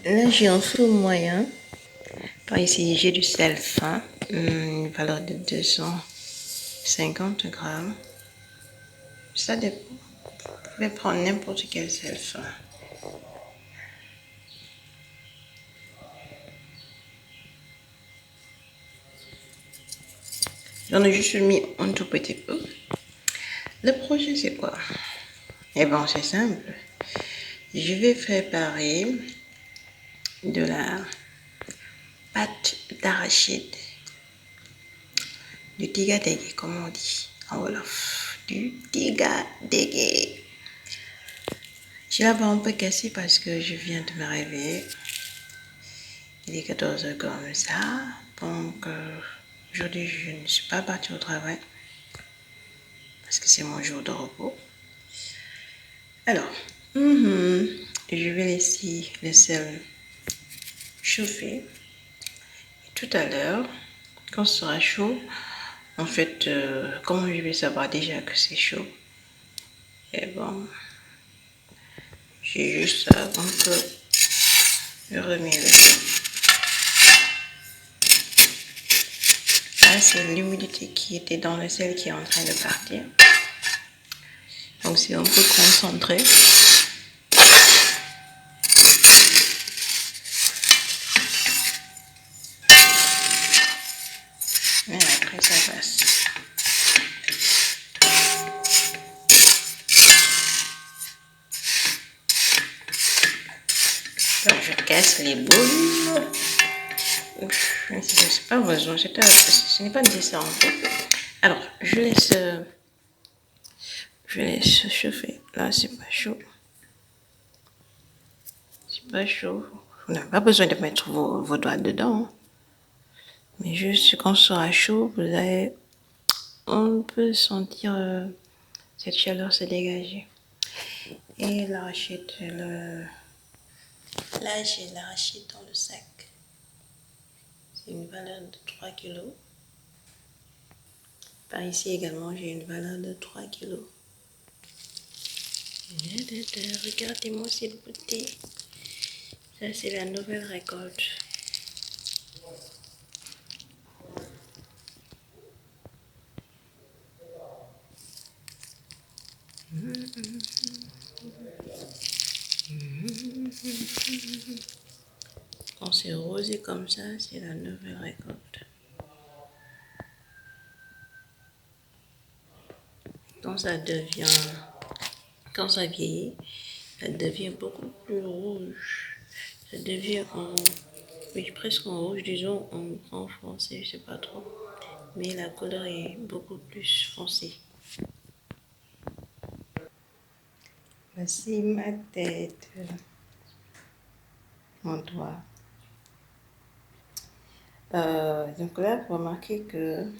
Là, j'ai un feu moyen. Par ici, j'ai du sel fin, une valeur de 250 grammes. Ça dépend. Vous pouvez prendre n'importe quel sel fin. J'en ai juste mis un tout petit peu. Le projet, c'est quoi? Eh bien, c'est simple. Je vais préparer de la pâte d'arachide. Du tigadege, comme on dit en Wolof. Du tigadege. J'ai la voix un peu cassée parce que je viens de me réveiller. Il est 14h comme ça. Donc, aujourd'hui, je ne suis pas partie au travail parce que c'est mon jour de repos. Alors, je vais laisser le sel chauffer. Et tout à l'heure, quand ce sera chaud, en fait, comment je vais savoir déjà que c'est chaud? Et bon, j'ai juste un peu remis le feu. Là, c'est l'humidité qui était dans le sel qui est en train de partir. Donc, c'est un peu concentré. Mais après, ça passe. Donc, je casse les boules. C'est pas besoin, ce n'est pas nécessaire en fait. Alors, je laisse chauffer. Là, c'est pas chaud. C'est pas chaud. Vous n'avez pas besoin de mettre vos doigts dedans. Mais juste quand ce sera chaud, on peut sentir cette chaleur se dégager. Et l'arachide, là, j'ai l'arachide dans le sac. C'est une valeur de 3 kilos. Par ici également, j'ai une valeur de 3 kilos. Regardez-moi s'il vous plaît. Ça, c'est la nouvelle récolte. Quand c'est rosé comme ça, c'est la nouvelle récolte. Quand ça vieillit, ça devient beaucoup plus rouge. Ça devient presque en rouge, disons en français, je sais pas trop. Mais la couleur est beaucoup plus foncée. Voici ma tête, mon doigt. Donc là, vous remarquez que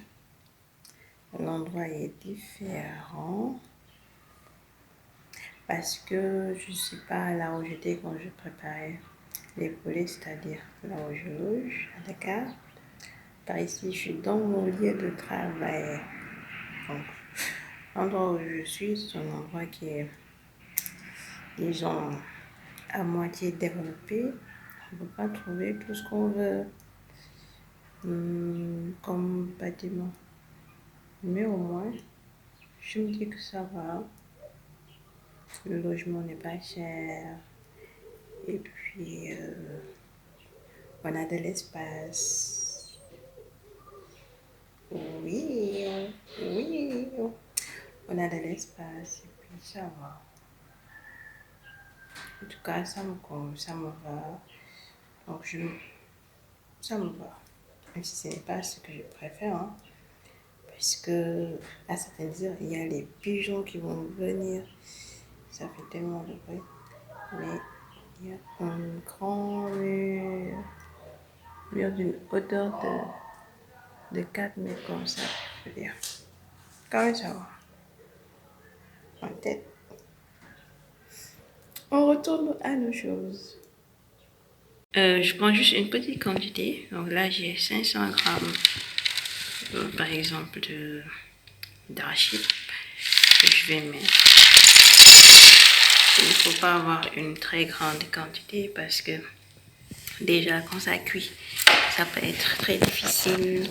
l'endroit est différent parce que je ne suis pas là où j'étais quand je préparais les poulets, c'est-à-dire là où je loge à Dakar. Par ici, je suis dans mon lieu de travail. Donc, l'endroit où je suis, c'est un endroit qui est, disons, à moitié développé. On ne peut pas trouver tout ce qu'on veut comme bâtiment. Mais au moins, je me dis que ça va. Le logement n'est pas cher. Et puis, on a de l'espace. Oui, oui. On a de l'espace. Et puis, ça va. En tout cas, ça me va. Donc, ça me va. Même si ce n'est pas ce que je préfère. Hein, parce que à certaines heures, il y a les pigeons qui vont venir. Ça fait tellement de bruit. Mais il y a un grand mur d'une hauteur de 4 mètres comme ça, je veux dire. Quand même, ça va. En tête. On retourne à nos choses. Je prends juste une petite quantité. Donc là, j'ai 500 grammes, par exemple, d'arachide que je vais mettre. Il ne faut pas avoir une très grande quantité parce que Déjà, quand ça cuit, ça peut être très difficile.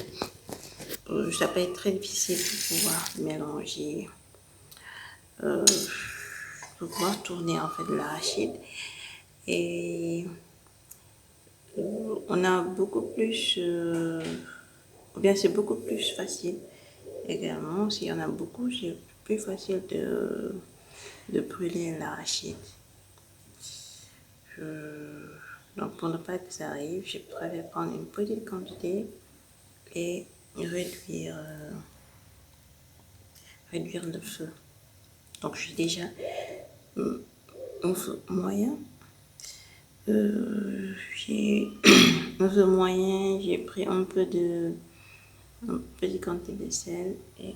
Ça peut être très difficile de pouvoir mélanger, de pouvoir tourner en fait l'arachide. Et on a beaucoup plus, ou bien c'est beaucoup plus facile également. S'il y en a beaucoup, c'est plus facile de brûler l'arachide. Donc pour ne pas que ça arrive, je préfère prendre une petite quantité et réduire le feu. Donc j'ai déjà un feu moyen. J'ai un feu moyen, j'ai pris un petite quantité de sel et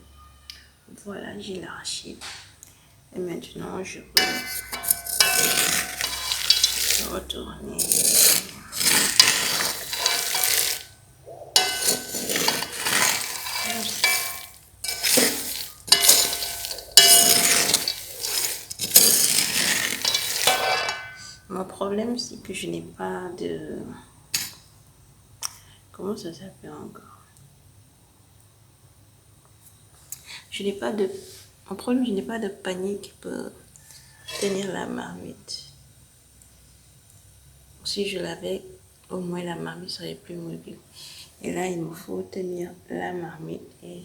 voilà, j'ai l'arachide. Et maintenant je peux retourner. Mon problème, c'est que je n'ai pas de... Comment ça s'appelle encore? Je n'ai pas de... Mon problème, je n'ai pas de panier qui peut tenir la marmite. Si je l'avais, au moins la marmite serait plus mobile. Et là, il me faut tenir la marmite et...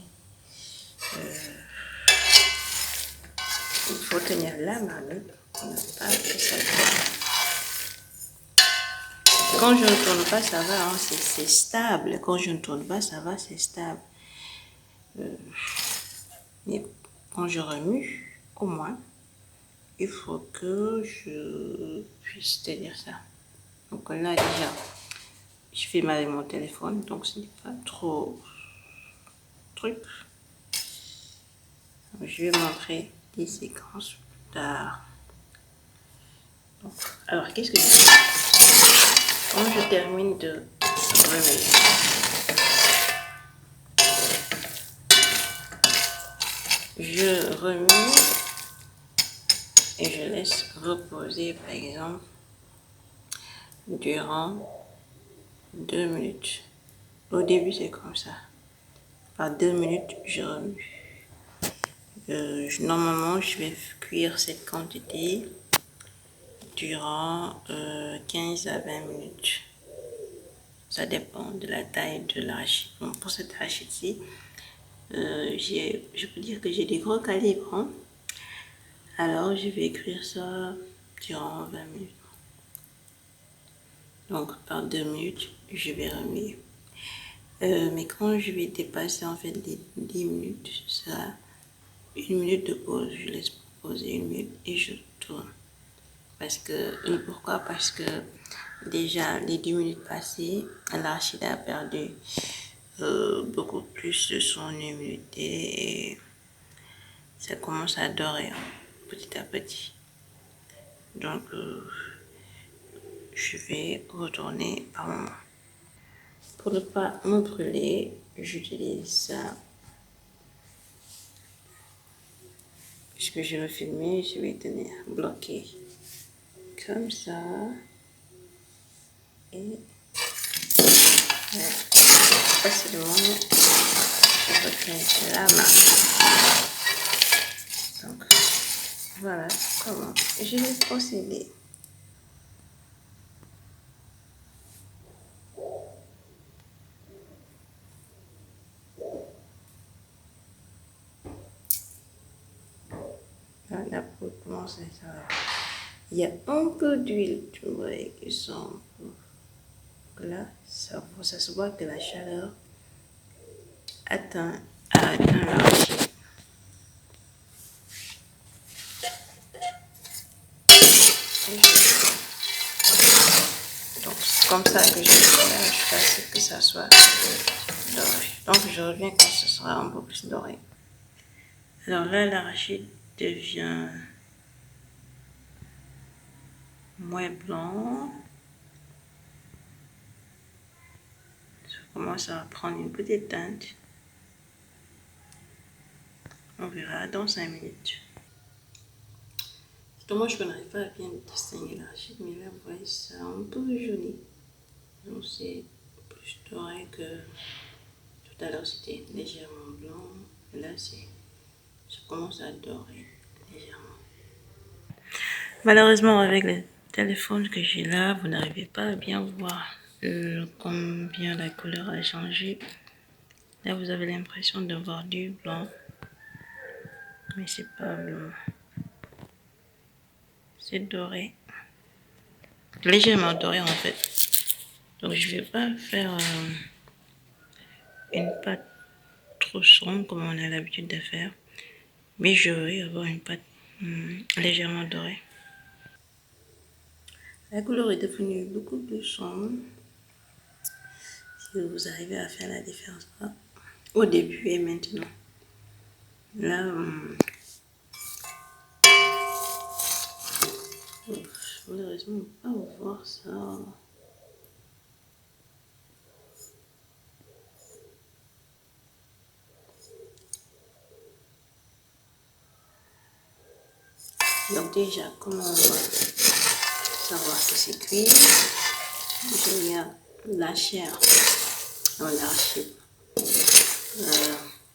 il faut tenir la marmite pour ne pas que ça tourne. Quand je ne tourne pas, ça va, hein, c'est stable. Quand je ne tourne pas, ça va, c'est stable. Mais quand je remue, au moins, il faut que je puisse tenir ça. Donc là, déjà, je filme avec mon téléphone, donc ce n'est pas trop truc. Je vais montrer des séquences plus tard. Donc, alors, qu'est-ce que je fais? Quand je termine de remuer, je remue et je laisse reposer, par exemple, durant 2 minutes. Au début, c'est comme ça. Par 2 minutes, je remue. Normalement, je vais cuire cette quantité durant 15 à 20 minutes. Ça dépend de la taille de l'arachide. Bon, pour cette arachide-ci, je peux dire que j'ai des gros calibres. Hein? Alors, je vais cuire ça durant 20 minutes. Donc, par 2 minutes, je vais remuer. Mais quand je vais dépasser en fait les 10 minutes, ça, 1 minute de pause, je laisse poser 1 minute et je tourne. Pourquoi? Parce que déjà les 10 minutes passées, l'arachide a perdu beaucoup plus de son humidité et ça commence à dorer petit à petit. Donc je vais retourner par moment. Pour ne pas me brûler, j'utilise ça. Puisque je veux filmer, je vais tenir bloqué comme ça. Et facilement, je recrée la marque. Donc, voilà comment je vais procéder. La peau commence à ça. Il y a un peu d'huile, tu vois, qui sont là, ça se voit que la chaleur a atteint l'arachide. Donc, c'est comme ça que je vais faire jusqu'à ce que ça soit doré. Donc, je reviens quand ce sera un peu plus doré. Alors là, l'arachide devient moins blanc. Ça commence à prendre une petite teinte. On verra dans 5 minutes. Moi, je n'arrive pas à bien distinguer l'arachide, mais là, vous voyez, c'est un peu jauni. Donc c'est plus doré que tout à l'heure, c'était légèrement blanc. Là, ça commence à dorer légèrement. Malheureusement, avec le téléphone que j'ai là, vous n'arrivez pas à bien voir combien la couleur a changé. Là, vous avez l'impression de voir du blanc, mais c'est pas blanc. C'est doré, légèrement doré en fait. Donc, je vais pas faire une pâte trop sombre comme on a l'habitude de faire, mais je vais avoir une pâte légèrement dorée. La couleur est devenue beaucoup plus sombre. Si vous arrivez à faire la différence là, au début et maintenant. Là, malheureusement, on ne peut pas voir ça. Donc déjà, comment on va savoir que c'est cuit? Je regarde la chair dans l'arachide. Déjà,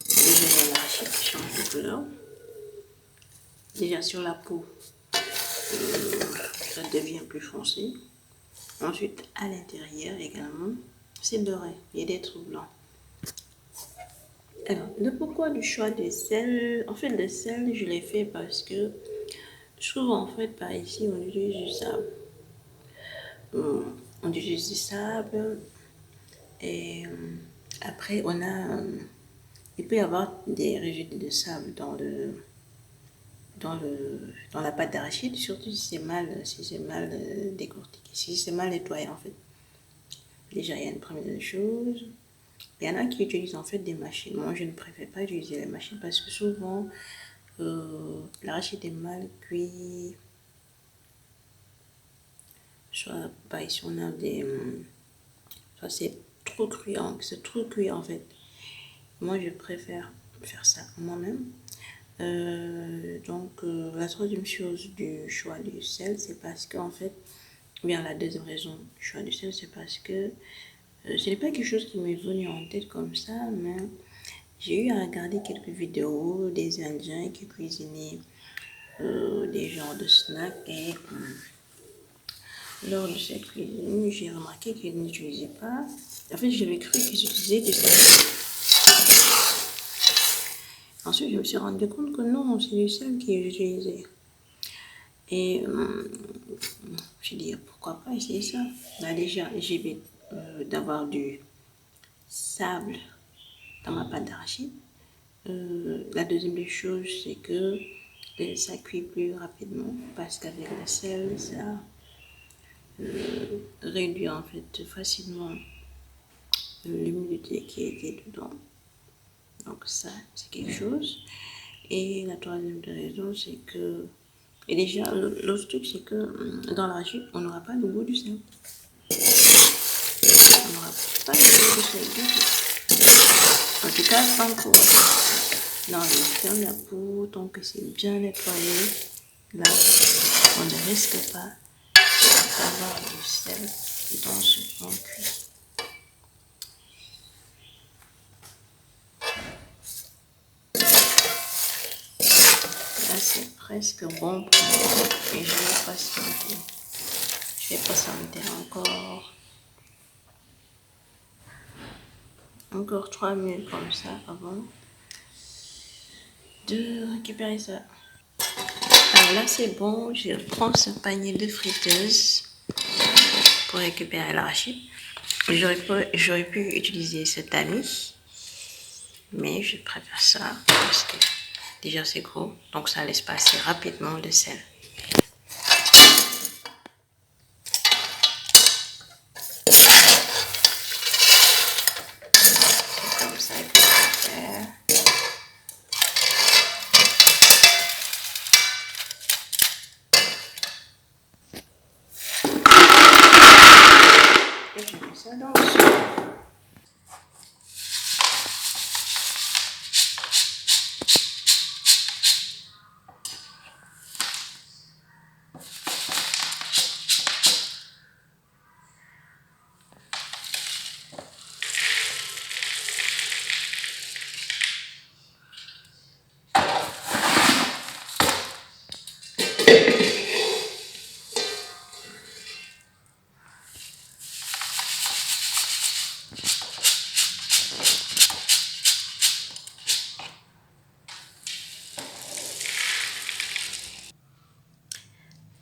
il y a l'arachide qui change de couleur. Déjà sur la peau, ça devient plus foncé. Ensuite, à l'intérieur également, c'est doré. Il y a des trous blancs. Alors, le pourquoi du choix du sel? En fait, le sel, je l'ai fait parce que souvent, en fait, par ici, on utilise du sable. On utilise du sable et après, il peut y avoir des résidus de sable dans la pâte d'arachide, surtout si c'est mal décortiqué, si c'est mal nettoyé en fait. Déjà, il y a une première chose. Il y en a qui utilisent en fait des machines. Moi, je ne préfère pas utiliser les machines parce que souvent, l'arachide est mal cuit. Soit, par ici, on a soit c'est trop cuit, c'est trop cuit en fait. Moi, je préfère faire ça moi-même. Donc, la troisième chose du choix du sel, c'est parce qu'en fait, bien la deuxième raison du choix du sel, c'est parce que ce n'est pas quelque chose qui m'est venu en tête comme ça, mais j'ai eu à regarder quelques vidéos des Indiens qui cuisinaient des genres de snacks et lors de cette cuisine, j'ai remarqué qu'ils n'utilisaient pas. En fait, j'avais cru qu'ils utilisaient du sel. Ensuite, je me suis rendu compte que non, c'est du sel qu'ils utilisaient. Et j'ai dit, pourquoi pas essayer ça? Là, déjà, j'ai vais d'avoir du sable dans ma pâte d'arachide. La deuxième des choses, c'est que ça cuit plus rapidement parce qu'avec le sel, ça réduit en fait facilement l'humidité qui était dedans. Donc ça, c'est quelque chose. Et la troisième raison, c'est que... Et déjà, l'autre truc, c'est que dans l'arachide, on n'aura pas le goût du sel. On n'aura pas le goût du sel du tout. En tout cas, pas encore. Dans le ferme la peau, tant que c'est bien nettoyé, là, on ne risque pas d'avoir du sel dans ce qu'on cuit. Là, c'est presque bon pour moi. Et je vais patienter. Je vais patienter encore 3 minutes comme ça avant de récupérer ça. Alors là, c'est bon. Je prends ce panier de friteuse pour récupérer l'arachide. J'aurais pu utiliser ce tamis, mais je préfère ça parce que déjà c'est gros, donc ça laisse passer rapidement le sel. C'est comme ça qu'il faut faire. Et je mets ça dans le soupe.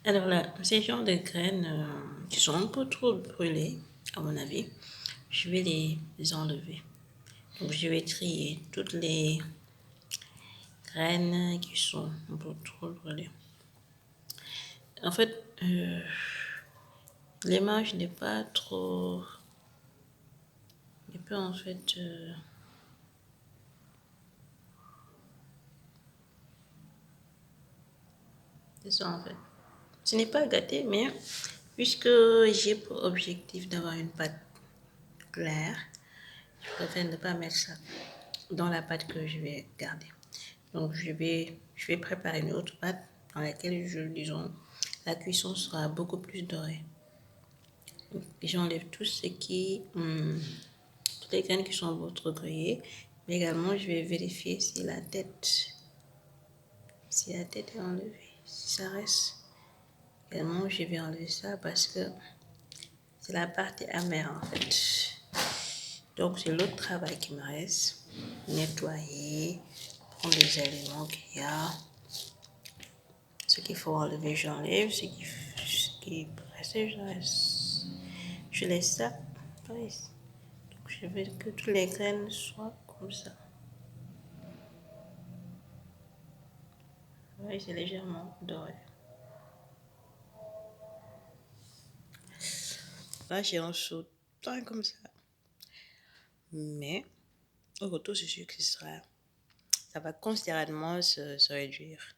Alors là, ces genres de graines qui sont un peu trop brûlées, à mon avis, je vais les enlever. Donc je vais trier toutes les graines qui sont un peu trop brûlées. En fait, l'image n'est pas trop... Je peux en fait... C'est ça en fait. Ce n'est pas gâté, mais puisque j'ai pour objectif d'avoir une pâte claire, je préfère ne pas mettre ça dans la pâte que je vais garder. Donc je vais préparer une autre pâte dans laquelle disons, la cuisson sera beaucoup plus dorée. Donc j'enlève tout ce qui, toutes les graines qui sont votre grillées, mais également je vais vérifier si la tête est enlevée, si ça reste. Également je vais enlever ça parce que c'est la partie amère en fait. Donc c'est l'autre travail qui me reste. Nettoyer, prendre les éléments qu'il y a. Ce qu'il faut enlever, j'enlève. Ce qui reste, je laisse ça. Donc je veux que toutes les graines soient comme ça. Oui, c'est légèrement doré. Là, j'ai un saut comme ça. Mais au retour, c'est sûr que ça va considérablement se réduire.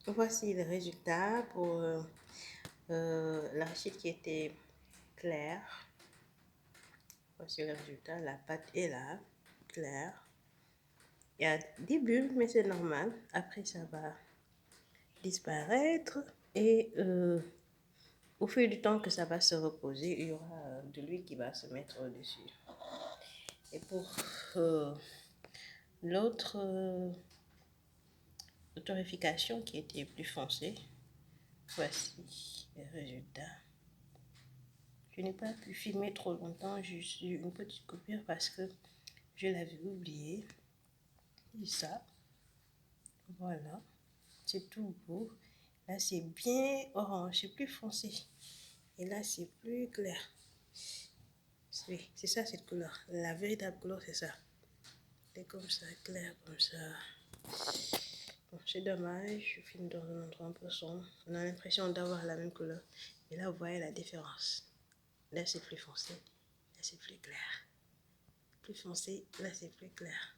Voici le résultat pour l'arachide qui était clair. Voici le résultat, la pâte est là, claire. Il y a des bulles, mais c'est normal. Après, ça va disparaître et au fil du temps que ça va se reposer, il y aura de l'huile qui va se mettre au-dessus. Et pour l'autre torréfication qui était plus foncée, voici le résultat. Je n'ai pas pu filmer trop longtemps, juste eu une petite coupure parce que je l'avais oublié. Et ça, voilà, c'est tout beau. Là, c'est bien orange, c'est plus foncé. Et là, c'est plus clair. C'est ça, cette couleur. La véritable couleur, c'est ça. C'est comme ça, clair, comme ça. Bon, c'est dommage, je filme dans un endroit un peu sombre. On a l'impression d'avoir la même couleur. Et là, vous voyez la différence. Là, c'est plus foncé. Là, c'est plus clair. Plus foncé, là, c'est plus clair.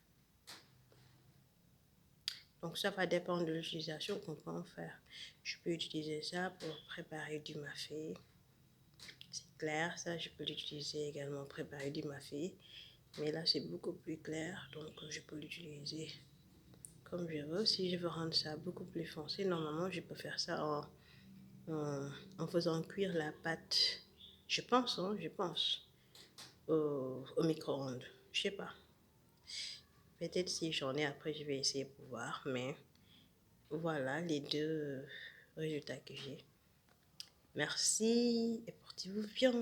Donc, ça va dépendre de l'utilisation qu'on peut en faire. Je peux utiliser ça pour préparer du mafé. C'est clair, ça, je peux l'utiliser également pour préparer du mafé. Mais là, c'est beaucoup plus clair, donc je peux l'utiliser comme je veux. Si je veux rendre ça beaucoup plus foncé, normalement, je peux faire ça en faisant cuire la pâte. Je pense, au micro-ondes. Je sais pas. Peut-être si j'en ai après, je vais essayer pour voir. Mais voilà les deux résultats que j'ai. Merci et portez-vous bien.